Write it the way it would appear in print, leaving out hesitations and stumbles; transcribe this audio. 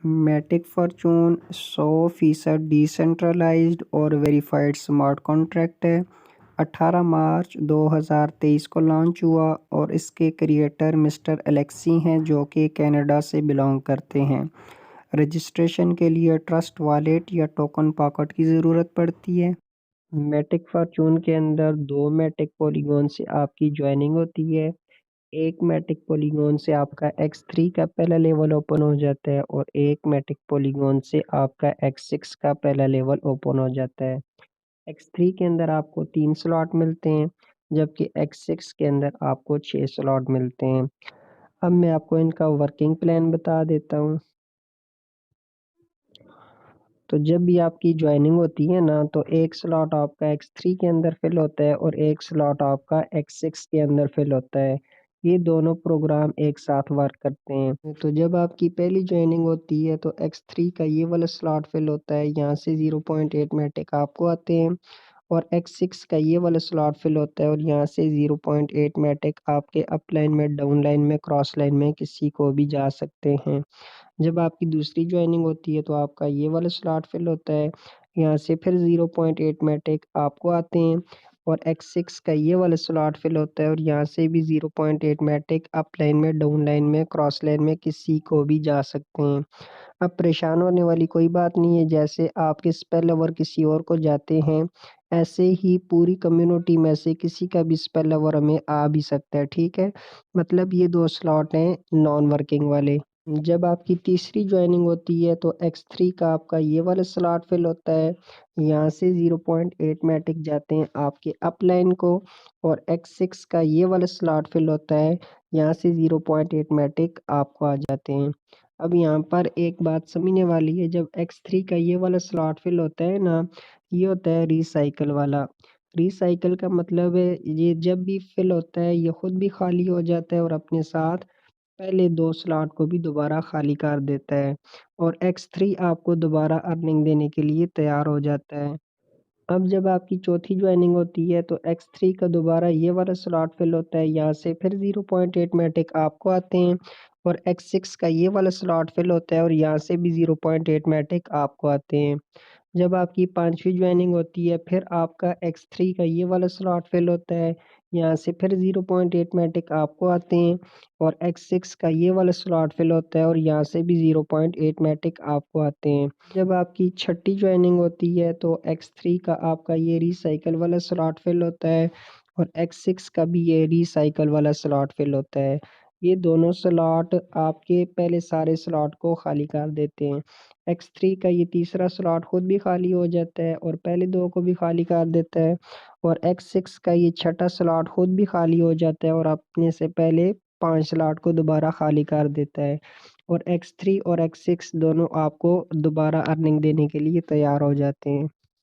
मैटिक Fortune 100% decentralised और verified smart contract है। 18 मार्च 2023 को लॉन्च हुआ और इसके क्रिएटर मिस्टर एलेक्सी हैं जो कि कनाडा से बिलोंग करते हैं। रजिस्ट्रेशन के लिए ट्रस्ट वॉलेट या टोकन पॉकेट की ज़रूरत पड़ती है। मैटिक फॉर्चून के अंदर 2 मैटिक पॉलीगॉन से आपकी ज्वाइनिंग होती है। एक मैटिक पॉलीगॉन से आपका x3 का पहला लेवल ओपन हो जाता है और एक मैटिक पॉलीगॉन से आपका x6 का पहला लेवल ओपन हो जाता है। x3 के अंदर आपको 3 स्लॉट मिलते हैं जबकि x6 के अंदर आपको 6 स्लॉट मिलते हैं। अब मैं आपको इनका वर्किंग प्लान बता देता हूँ। तो जब भी आपकी ज्वाइनिंग होती है ना तो एक स्लॉट आपका x3 के अंदर फिल होता है और एक स्लॉट आपका x6 के अंदर फिल होता है। ये दोनों प्रोग्राम एक साथ वर्क करते हैं। तो जब आपकी पहली ज्वाइनिंग होती है तो x3 का ये वाला स्लॉट फिल होता है, यहाँ से 0.8 मैटिक आपको आते हैं और x6 का ये वाला स्लॉट फिल होता है और यहाँ से 0.8 मैटिक आपके अप लाइन में, डाउन लाइन में, क्रॉस लाइन में किसी को भी जा सकते हैं। जब आपकी दूसरी ज्वाइनिंग होती है तो आपका ये वाला स्लॉट फिल होता है, यहाँ से फिर 0.8 मैटिक आपको आते हैं और x6 का ये वाला स्लॉट फिल होता है और यहाँ से भी 0.8 मैटिक अप लाइन में, डाउन लाइन में, क्रॉस लाइन में किसी को भी जा सकते हैं। अब परेशान होने वाली कोई बात नहीं है, जैसे आपके स्पेल लवर किसी और को जाते हैं ऐसे ही पूरी कम्युनिटी में से किसी का भी स्पेल लवर हमें आ भी सकता है, ठीक है। मतलब ये 2 स्लॉट हैं नॉन वर्किंग वाले। जब आपकी तीसरी ज्वाइनिंग होती है तो x3 का आपका ये वाला स्लॉट फिल होता है, यहाँ से 0.8 मैटिक जाते हैं आपके अप लाइन को और x6 का ये वाला स्लॉट फिल होता है, यहाँ से 0.8 मैटिक आपको आ जाते हैं। अब यहाँ पर एक बात समझने वाली है, जब x3 का ये वाला स्लॉट फिल होता है ना, ये होता है रिसाइकल वाला। रिसाइकल का मतलब है ये जब भी फिल होता है ये खुद भी खाली हो जाता है और अपने साथ पहले 2 स्लॉट को भी दोबारा खाली कर देता है और x3 आपको दोबारा अर्निंग देने के लिए तैयार हो जाता है। अब जब आपकी चौथी ज्वाइनिंग होती है तो x3 का दोबारा ये वाला स्लॉट फिल होता है, यहाँ से फिर 0.8 मैटिक आपको आते हैं और x6 का ये वाला स्लॉट फिल होता है और यहाँ से भी 0.8 मैटिक आपको आते हैं। जब आपकी 5वीं ज्वाइनिंग होती है फिर आपका x3 का ये वाला स्लॉट फिल होता है, यहाँ से फिर 0.8 मैटिक आपको आते हैं और x6 का ये वाला स्लॉट फिल होता है और यहाँ से भी 0.8 मैटिक आपको आते हैं। जब आपकी 6ठी ज्वाइनिंग होती है तो x3 का आपका ये रिसाइकल वाला स्लॉट फिल होता है और x6 का भी ये रिसाइकल वाला स्लॉट फिल होता है। ये दोनों स्लॉट आपके पहले सारे स्लॉट को खाली कर देते हैं। x3 का ये तीसरा स्लॉट खुद भी खाली हो जाता है और पहले 2 को भी खाली कर देता है और x6 का ये छठा स्लॉट खुद भी खाली हो जाता है और अपने से पहले 5 स्लॉट को दोबारा खाली कर देता है और x3 और x6 दोनों आपको दोबारा अर्निंग देने के लिए तैयार हो जाते हैं।